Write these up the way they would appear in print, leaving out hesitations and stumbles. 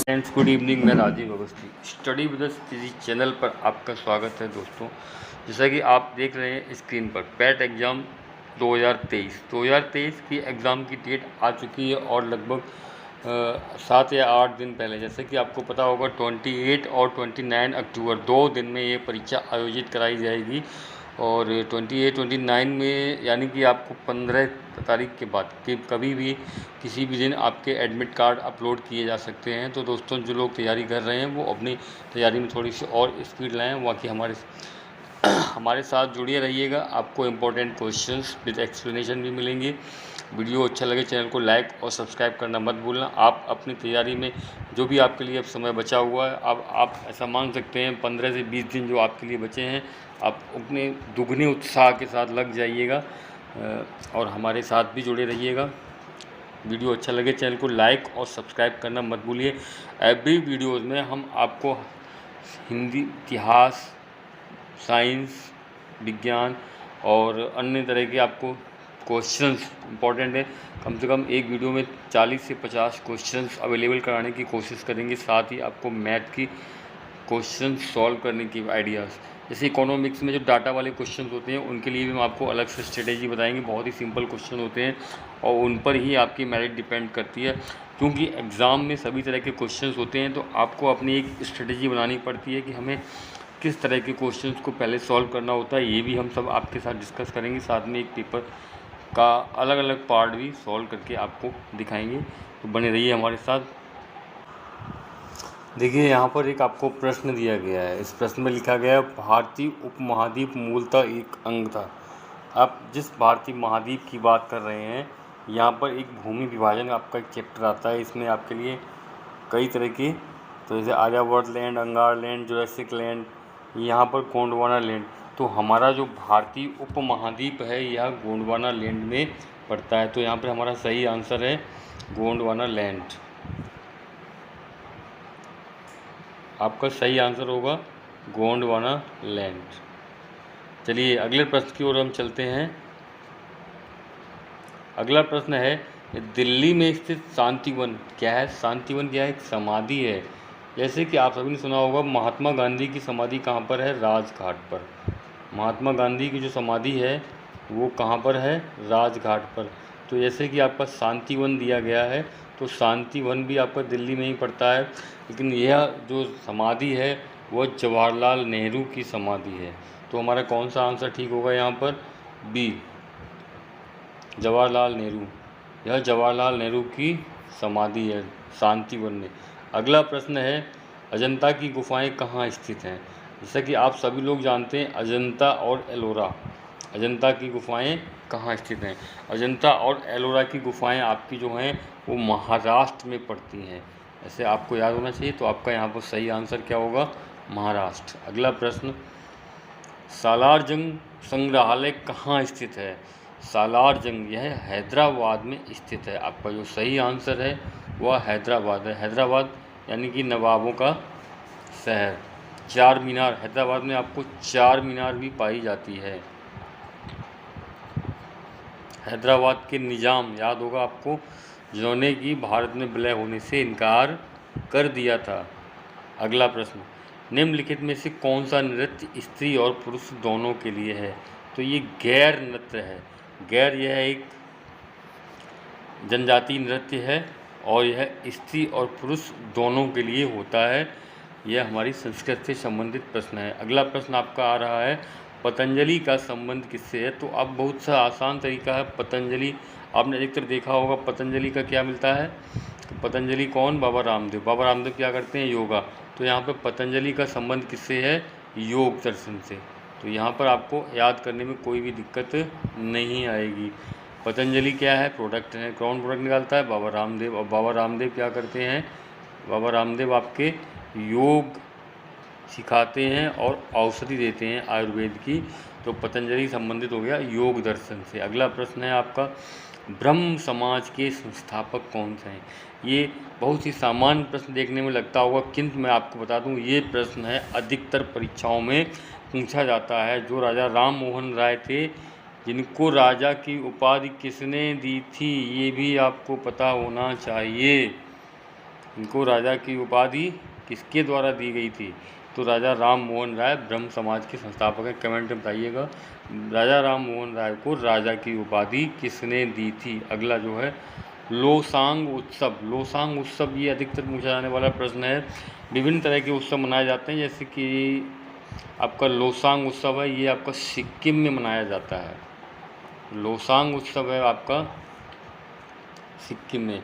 Friends, good evening. मैं Rajeev Awasthi, study with us channel पर आपका स्वागत है। दोस्तों, जैसा कि आप देख रहे हैं स्क्रीन पर, पैट एग्ज़ाम 2023 की एग्ज़ाम की डेट आ चुकी है और लगभग 7 या 8 दिन पहले, जैसे कि आपको पता होगा, 28 और 29 अक्टूबर 2 दिन में ये परीक्षा आयोजित कराई जाएगी। और 28-29 में यानी कि आपको 15 तारीख के बाद कि कभी भी किसी भी दिन आपके एडमिट कार्ड अपलोड किए जा सकते हैं। तो दोस्तों, जो लोग तैयारी कर रहे हैं वो अपनी तैयारी में थोड़ी सी और स्पीड लाएँ। बाकी हमारे साथ जुड़े रहिएगा, आपको इम्पोर्टेंट क्वेश्चंस विद एक्सप्लेनेशन भी मिलेंगे। वीडियो अच्छा लगे चैनल को लाइक और सब्सक्राइब करना मत भूलना। आप अपनी तैयारी में जो भी आपके लिए अब समय बचा हुआ है, अब आप ऐसा मान सकते हैं 15 से 20 दिन जो आपके लिए बचे हैं, आप अपने दुगने उत्साह के साथ लग जाइएगा और हमारे साथ भी जुड़े रहिएगा। वीडियो अच्छा लगे चैनल को लाइक और सब्सक्राइब करना मत भूलिए। एवरी वीडियोज़ में हम आपको हिंदी, इतिहास, साइंस, विज्ञान और अन्य तरह के आपको क्वेश्चंस इम्पॉर्टेंट है, कम से कम एक वीडियो में 40 से 50 क्वेश्चंस अवेलेबल कराने की कोशिश करेंगे। साथ ही आपको मैथ की क्वेश्चन सॉल्व करने की आइडियाज़, जैसे इकोनॉमिक्स में जो डाटा वाले क्वेश्चन होते हैं उनके लिए भी हम आपको अलग से स्ट्रेटेजी बताएंगे। बहुत ही सिंपल क्वेश्चन होते हैं और उन पर ही आपकी मेरिट डिपेंड करती है, क्योंकि एग्ज़ाम में सभी तरह के क्वेश्चंस होते हैं। तो आपको अपनी एक स्ट्रेटेजी बनानी पड़ती है कि हमें किस तरह के क्वेश्चंस को पहले सॉल्व करना होता है। ये भी हम सब आपके साथ डिस्कस करेंगे। साथ में एक पेपर का अलग अलग पार्ट भी सॉल्व करके आपको दिखाएंगे। तो बने रहिए हमारे साथ। देखिए, यहाँ पर एक आपको प्रश्न दिया गया है। इस प्रश्न में लिखा गया है, भारतीय उपमहाद्वीप मूलतः एक अंग था। आप जिस भारतीय महाद्वीप की बात कर रहे हैं, यहाँ पर एक भूमि विभाजन आपका एक चैप्टर आता है। इसमें आपके लिए कई तरह की, तो जैसे आर्यावर्त लैंड, अंगार लैंड, जुरासिक लैंड, यहाँ पर गोंडवाना लैंड। तो हमारा जो भारतीय उपमहाद्वीप है यह गोंडवाना लैंड में पड़ता है। तो यहाँ पर हमारा सही आंसर है गोंडवाना लैंड। आपका सही आंसर होगा गोंडवाना लैंड। चलिए अगले प्रश्न की ओर हम चलते हैं। अगला प्रश्न है, दिल्ली में स्थित शांतिवन क्या है? शांतिवन क्या है? एक समाधि है। जैसे कि आप सभी ने सुना होगा, महात्मा गांधी की समाधि कहाँ पर है? राजघाट पर। महात्मा गांधी की जो समाधि है वो कहाँ पर है? राजघाट पर। तो जैसे कि आपका शांतिवन दिया गया है, तो शांतिवन भी आपका दिल्ली में ही पड़ता है, लेकिन यह जो समाधि है वह जवाहरलाल नेहरू की समाधि है। तो हमारा कौन सा आंसर ठीक होगा यहाँ पर? बी, जवाहरलाल नेहरू। यह जवाहरलाल नेहरू की समाधि है शांतिवन में। अगला प्रश्न है, अजंता की गुफाएं कहाँ स्थित हैं? जैसा कि आप सभी लोग जानते हैं, अजंता और एलोरा, अजंता की गुफाएं कहाँ स्थित हैं? अजंता और एलोरा की गुफाएं आपकी जो हैं वो महाराष्ट्र में पड़ती हैं। ऐसे आपको याद होना चाहिए। तो आपका यहाँ पर सही आंसर क्या होगा? महाराष्ट्र। अगला प्रश्न, सालार जंग संग्रहालय कहाँ स्थित है? सालार जंग यह हैदराबाद में स्थित है। आपका जो सही आंसर है वह हैदराबाद है। हैदराबाद यानी कि नवाबों का शहर। चार मीनार, हैदराबाद में आपको चार मीनार भी पाई जाती है। हैदराबाद के निज़ाम याद होगा आपको, जिन्होंने कि भारत में विलय होने से इनकार कर दिया था। अगला प्रश्न, निम्नलिखित में से कौन सा नृत्य स्त्री और पुरुष दोनों के लिए है? तो ये गैर नृत्य है। गैर यह एक जनजातीय नृत्य है और यह स्त्री और पुरुष दोनों के लिए होता है। यह हमारी संस्कृत से संबंधित प्रश्न है। अगला प्रश्न आपका आ रहा है, पतंजलि का संबंध किससे है? तो अब बहुत सा आसान तरीका है। पतंजलि आपने अधिकतर देखा होगा, पतंजलि का क्या मिलता है? तो पतंजलि कौन? बाबा रामदेव। बाबा रामदेव क्या करते हैं? योगा। तो यहाँ पर पतंजलि का संबंध किससे है? योग दर्शन से। तो यहाँ पर आपको याद करने में कोई भी दिक्कत नहीं आएगी। पतंजलि क्या है, प्रोडक्ट है, कौन प्रोडक्ट निकालता है, बाबा रामदेव। और बाबा रामदेव क्या करते हैं, बाबा रामदेव आपके योग सिखाते हैं और औषधि देते हैं आयुर्वेद की। तो पतंजलि संबंधित हो गया योग दर्शन से। अगला प्रश्न है आपका, ब्रह्म समाज के संस्थापक कौन से हैं। ये बहुत ही सामान्य प्रश्न देखने में लगता होगा, किंतु मैं आपको बता दूं ये प्रश्न है अधिकतर परीक्षाओं में पूछा जाता है। जो राजा राम मोहन राय थे, जिनको राजा की उपाधि किसने दी थी, ये भी आपको पता होना चाहिए। इनको राजा की उपाधि किसके द्वारा दी गई थी, तो राजा राम मोहन राय ब्रह्म समाज के संस्थापक हैं। कमेंट में बताइएगा राजा राम मोहन राय को राजा की उपाधि किसने दी थी। अगला जो है लोसांग उत्सव। लोसांग उत्सव ये अधिकतर पूछा जाने वाला प्रश्न है। विभिन्न तरह के उत्सव मनाए जाते हैं, जैसे कि आपका लोसांग उत्सव है, ये आपका सिक्किम में मनाया जाता है। लोसांग उत्सव है आपका सिक्किम में।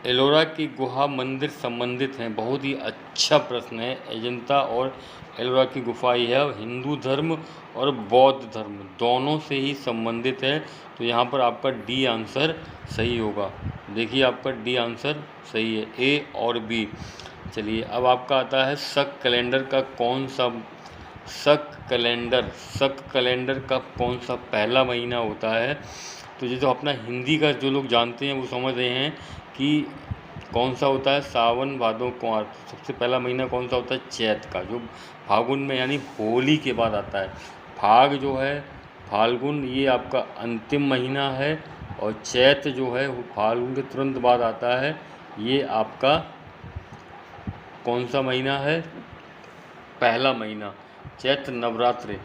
एलोरा की गुहा मंदिर संबंधित हैं, बहुत ही अच्छा प्रश्न है। अजंता और एलोरा की गुफा ही है, हिंदू धर्म और बौद्ध धर्म दोनों से ही संबंधित है। तो यहाँ पर आपका डी आंसर सही होगा। देखिए आपका डी आंसर सही है, ए और बी। चलिए अब आपका आता है शक कैलेंडर का कौन सा, शक कैलेंडर का कौन सा पहला महीना होता है। तो ये जो अपना हिंदी का जो लोग जानते हैं वो समझ रहे हैं कि कौन सा होता है, सावन भादो कुंवर। सबसे पहला महीना कौन सा होता है, चैत का, जो फागुन में यानी होली के बाद आता है। फाग जो है, फाल्गुन, ये आपका अंतिम महीना है। और चैत जो है वो फाल्गुन के तुरंत बाद आता है। ये आपका कौन सा महीना है, पहला महीना, चैत्र नवरात्रि।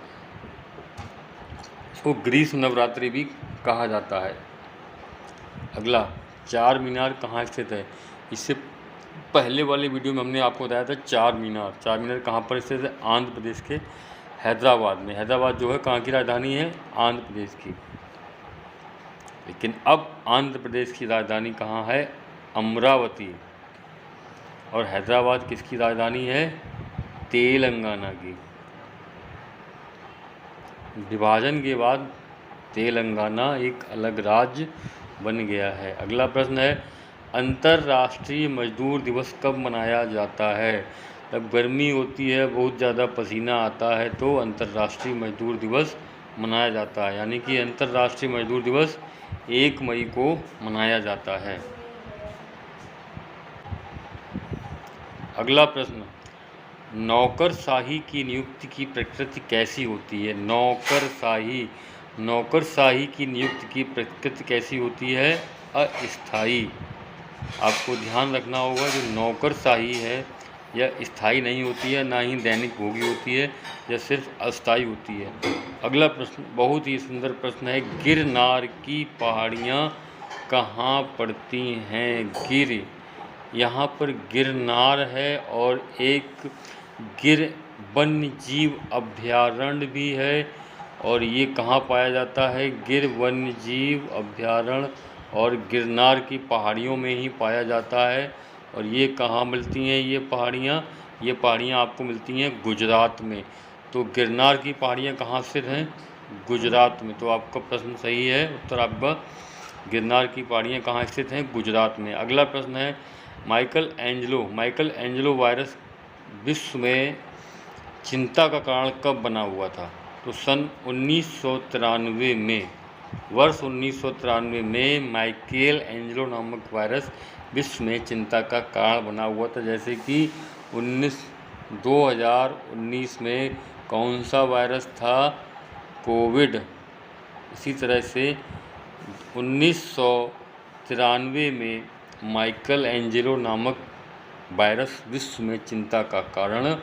इसको ग्रीष्म नवरात्रि भी कहा जाता है। अगला, चार मीनार कहाँ स्थित है। इससे पहले वाले वीडियो में हमने आपको बताया था चार मीनार कहाँ पर स्थित है, आंध्र प्रदेश के हैदराबाद में। हैदराबाद जो है कहाँ की राजधानी है, आंध्र प्रदेश की। लेकिन अब आंध्र प्रदेश की राजधानी कहाँ है, अमरावती। और हैदराबाद किसकी राजधानी है, तेलंगाना की। विभाजन के बाद तेलंगाना एक अलग राज्य बन गया है। अगला प्रश्न है, अंतर्राष्ट्रीय मजदूर दिवस कब मनाया जाता है। जब गर्मी होती है, बहुत ज़्यादा पसीना आता है, तो अंतर्राष्ट्रीय मजदूर दिवस मनाया जाता है। यानी कि अंतर्राष्ट्रीय मजदूर दिवस 1 मई को मनाया जाता है। अगला प्रश्न, नौकरशाही की नियुक्ति की प्रकृति कैसी होती है। नौकरशाही की नियुक्ति की प्रकृति कैसी होती है, अस्थायी। आपको ध्यान रखना होगा जो नौकरशाही है यह स्थायी नहीं होती है, ना ही दैनिक भोगी होती है, यह सिर्फ अस्थायी होती है। अगला प्रश्न बहुत ही सुंदर प्रश्न है, गिरनार की पहाड़ियाँ कहाँ पड़ती हैं। यहाँ पर गिरनार है और एक गिर वन्य जीव अभयारण्य भी है। और ये कहाँ पाया जाता है, गिर वन्य जीव अभयारण्य और गिरनार की पहाड़ियों में ही पाया जाता है। और ये कहाँ मिलती हैं ये पहाड़ियाँ आपको मिलती हैं गुजरात में। तो गिरनार की पहाड़ियाँ कहाँ स्थित हैं, गुजरात में। तो आपका प्रश्न सही है, उत्तर आपका गिरनार की पहाड़ियाँ कहाँ स्थित हैं, गुजरात में। अगला प्रश्न है, माइकल एंजेलो वायरस विश्व में चिंता का कारण कब बना हुआ था। तो सन 1993 में, वर्ष 1993 में माइकल एंजेलो नामक वायरस विश्व में चिंता का कारण बना हुआ था। जैसे कि 2019 में कौन सा वायरस था, कोविड। इसी तरह से 1993 में माइकल एंजेलो नामक वायरस विश्व में चिंता का कारण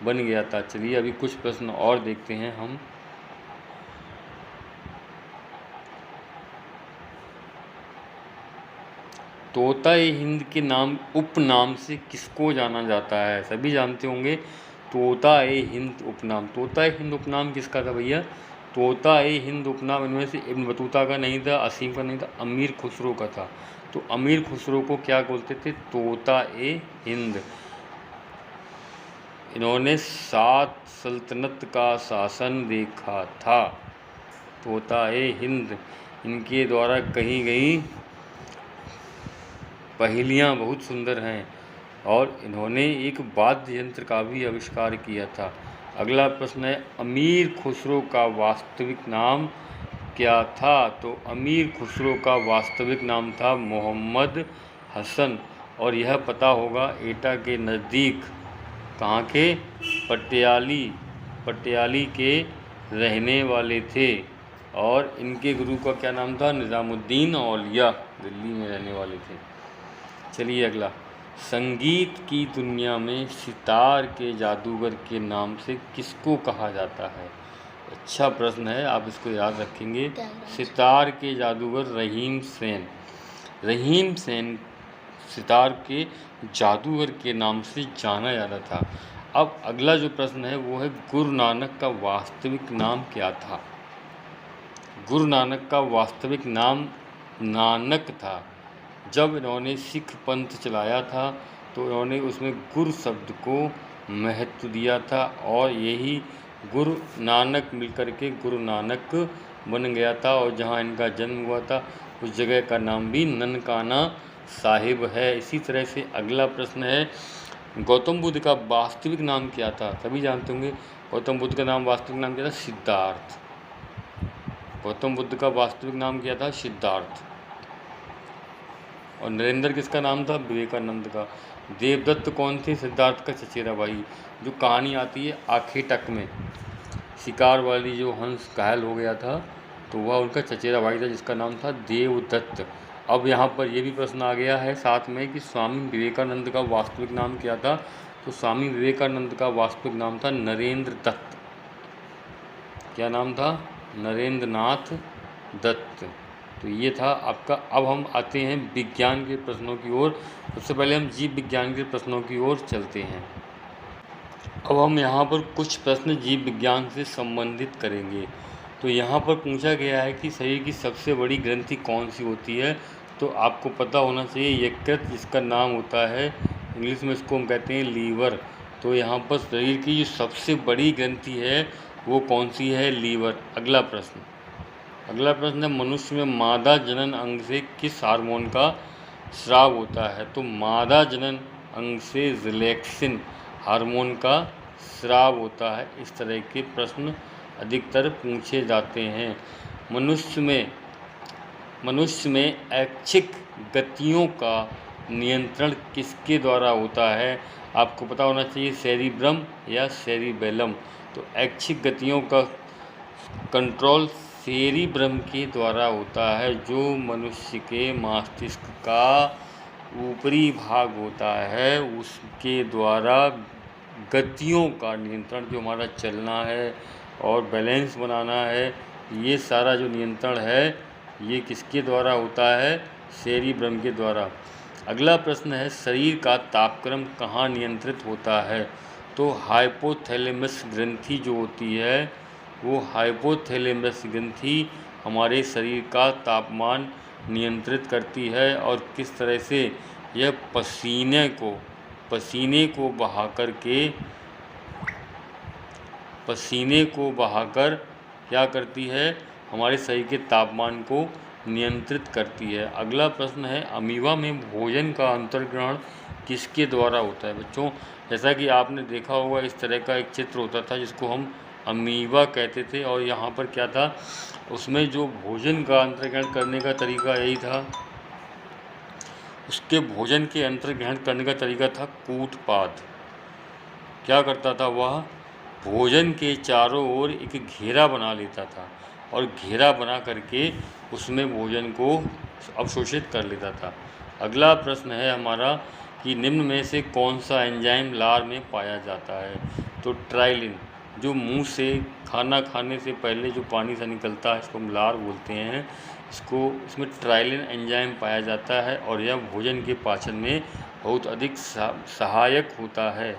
बन गया था। चलिए अभी कुछ प्रश्न और देखते हैं हम। तोता-ए हिंद के उपनाम से किसको जाना जाता है। सभी जानते होंगे तोता-ए हिंद उपनाम। तोता-ए हिंद उपनाम किसका था भैया, तोता-ए हिंद उपनाम इनमें से इब्न बतूता का नहीं था, असीम का नहीं था, अमीर खुसरो का था। तो अमीर खुसरो को क्या बोलते थे, तोता-ए हिंद। इन्होंने 7 सल्तनत का शासन देखा था, तोता-ए हिंद। इनके द्वारा कही गई पहेलियाँ बहुत सुंदर हैं और इन्होंने एक वाद्य यंत्र का भी आविष्कार किया था। अगला प्रश्न है, अमीर खुसरो का वास्तविक नाम क्या था? तो अमीर खुसरो का वास्तविक नाम था मोहम्मद हसन और यह पता होगा एटा के नज़दीक, कहाँ के? पटियाली के रहने वाले थे और इनके गुरु का क्या नाम था? निज़ामुद्दीन औलिया, दिल्ली में रहने वाले थे। चलिए अगला, संगीत की दुनिया में सितार के जादूगर के नाम से किसको कहा जाता है? अच्छा प्रश्न है, आप इसको याद रखेंगे। सितार के जादूगर रहीम सेन सितार के जादूगर के नाम से जाना जाता था। अब अगला जो प्रश्न है वो है, गुरु नानक का वास्तविक नाम क्या था? गुरु नानक का वास्तविक नाम नानक था। जब इन्होंने सिख पंथ चलाया था तो इन्होंने उसमें गुरु शब्द को महत्व दिया था और यही गुरु नानक मिलकर के गुरु नानक बन गया था और जहाँ इनका जन्म हुआ था उस जगह का नाम भी ननकाना साहिब है। इसी तरह से अगला प्रश्न है, गौतम बुद्ध का वास्तविक नाम क्या था? सभी जानते होंगे गौतम बुद्ध का वास्तविक नाम क्या था? सिद्धार्थ। गौतम बुद्ध का वास्तविक नाम क्या था? सिद्धार्थ। और नरेंद्र किसका नाम था? विवेकानंद का। देवदत्त कौन थे? सिद्धार्थ का चचेरा भाई। जो कहानी आती है आखे टक में, शिकार वाली जो हंस घायल हो गया था तो वह उनका चचेरा भाई था जिसका नाम था देवदत्त। अब यहाँ पर यह भी प्रश्न आ गया है साथ में कि स्वामी विवेकानंद का वास्तविक नाम क्या था? तो स्वामी विवेकानंद का वास्तविक नाम था नरेंद्र दत्त। क्या नाम था? नरेंद्र नाथ दत्त। तो ये था आपका। अब हम आते हैं विज्ञान के प्रश्नों की ओर। सबसे पहले हम जीव विज्ञान के प्रश्नों की ओर चलते हैं। अब हम यहाँ पर कुछ प्रश्न जीव विज्ञान से संबंधित करेंगे। तो यहाँ पर पूछा गया है कि शरीर की सबसे बड़ी ग्रंथि कौन सी होती है? तो आपको पता होना चाहिए यकृत, जिसका नाम होता है इंग्लिश में इसको हम कहते हैं लीवर। तो यहाँ पर शरीर की जो सबसे बड़ी ग्रंथि है वो कौन सी है? लीवर। अगला प्रश्न है, मनुष्य में मादा जनन अंग से किस हार्मोन का स्राव होता है? तो मादा जनन अंग से रिलैक्सिन हार्मोन का स्राव होता है। इस तरह के प्रश्न अधिकतर पूछे जाते हैं। मनुष्य में ऐच्छिक गतियों का नियंत्रण किसके द्वारा होता है? आपको पता होना चाहिए सेरिब्रम या सेरिबेलम। तो ऐच्छिक गतियों का कंट्रोल सेरिब्रम के द्वारा होता है, जो मनुष्य के मस्तिष्क का ऊपरी भाग होता है उसके द्वारा गतियों का नियंत्रण, जो हमारा चलना है और बैलेंस बनाना है, ये सारा जो नियंत्रण है ये किसके द्वारा होता है? सेरिब्रम के द्वारा। अगला प्रश्न है, शरीर का तापक्रम कहाँ नियंत्रित होता है? तो हाइपोथैलेमस ग्रंथि जो होती है वो हाइपोथैलेमस ग्रंथि हमारे शरीर का तापमान नियंत्रित करती है। और किस तरह से? यह पसीने को बहाकर क्या करती है? हमारे शरीर के तापमान को नियंत्रित करती है। अगला प्रश्न है, अमीबा में भोजन का अंतर्ग्रहण किसके द्वारा होता है? बच्चों, जैसा कि आपने देखा होगा इस तरह का एक चित्र होता था जिसको हम अमीबा कहते थे और यहाँ पर क्या था, उसमें जो भोजन का अंतर्ग्रहण करने का तरीका यही था, उसके भोजन के अंतर्ग्रहण करने का तरीका था कूटपाद। क्या करता था वह? भोजन के चारों ओर एक घेरा बना लेता था और घेरा बना करके उसमें भोजन को अवशोषित कर लेता था। अगला प्रश्न है हमारा कि निम्न में से कौन सा एंजाइम लार में पाया जाता है? तो ट्राइलिन, जो मुंह से खाना खाने से पहले जो पानी से निकलता है इसको हम लार बोलते हैं। इसमें ट्राइलिन एंजाइम पाया जाता है और यह भोजन के पाचन में बहुत अधिक सहायक होता है,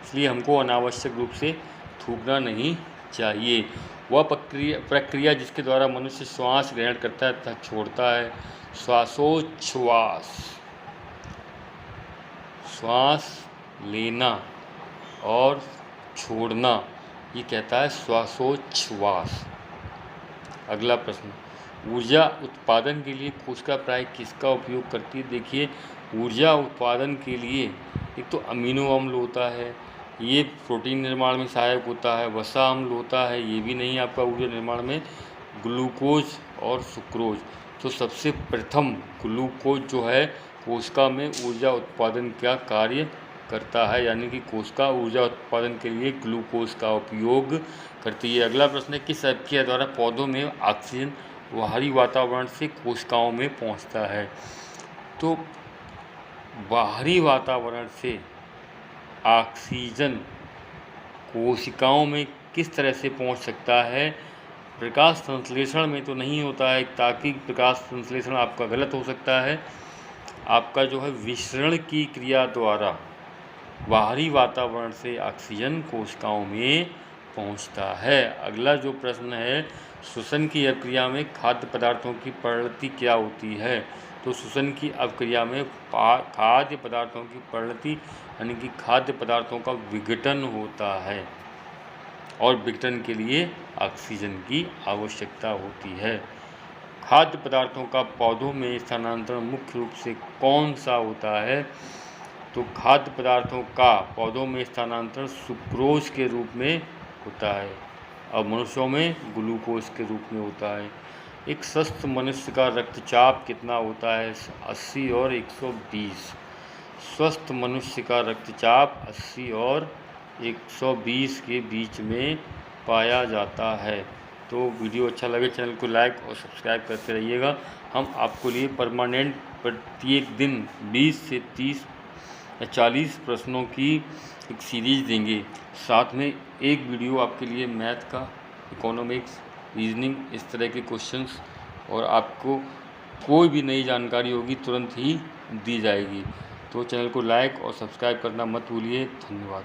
इसलिए हमको अनावश्यक रूप से थूकना नहीं चाहिए। वह प्रक्रिया जिसके द्वारा मनुष्य श्वास ग्रहण करता है तथा छोड़ता है, श्वासोच्छ्वास। श्वास लेना और छोड़ना ये कहता है श्वासोच्छ्वास। अगला प्रश्न, ऊर्जा उत्पादन के लिए कोशिका प्राय किसका उपयोग करती है? देखिए, ऊर्जा उत्पादन के लिए एक तो अमीनो अम्ल होता है, ये प्रोटीन निर्माण में सहायक होता है। वसा अम्ल होता है, ये भी नहीं आपका ऊर्जा निर्माण में। ग्लूकोज और सुक्रोज। तो सबसे प्रथम ग्लूकोज जो है कोशिका में ऊर्जा उत्पादन का कार्य करता है, यानी कि कोशिका ऊर्जा उत्पादन के लिए ग्लूकोज का उपयोग करती है। अगला प्रश्न है, किस प्रक्रिया द्वारा पौधों में ऑक्सीजन बाहरी वातावरण से कोशिकाओं में पहुंचता है? तो बाहरी वातावरण से ऑक्सीजन कोशिकाओं में किस तरह से पहुंच सकता है? प्रकाश संश्लेषण में तो नहीं होता है, ताकि प्रकाश संश्लेषण आपका गलत हो सकता है। आपका जो है विसरण की क्रिया द्वारा बाहरी वातावरण से ऑक्सीजन कोशिकाओं में पहुंचता है। अगला जो प्रश्न है, श्वसन की अभिक्रिया में खाद्य पदार्थों की परिणति क्या होती है? तो श्वसन की अभिक्रिया में खाद्य पदार्थों की परिणति यानी कि खाद्य पदार्थों का विघटन होता है, और विघटन के लिए ऑक्सीजन की आवश्यकता होती है। खाद्य पदार्थों का पौधों में स्थानांतरण मुख्य रूप से कौन सा होता है? तो खाद्य पदार्थों का पौधों में स्थानांतरण सुक्रोज के रूप में होता है, और मनुष्यों में ग्लूकोज के रूप में होता है। एक स्वस्थ मनुष्य का रक्तचाप कितना होता है? 80 और 120। स्वस्थ मनुष्य का रक्तचाप 80 और 120 के बीच में पाया जाता है। तो वीडियो अच्छा लगे चैनल को लाइक और सब्सक्राइब करते रहिएगा। हम आपको लिए परमानेंट प्रत्येक दिन 20 से 30 या 40 प्रश्नों की एक सीरीज देंगे। साथ में एक वीडियो आपके लिए मैथ का, इकोनॉमिक्स, रीजनिंग, इस तरह के क्वेश्चंस, और आपको कोई भी नई जानकारी होगी तुरंत ही दी जाएगी। तो चैनल को लाइक और सब्सक्राइब करना मत भूलिए। धन्यवाद।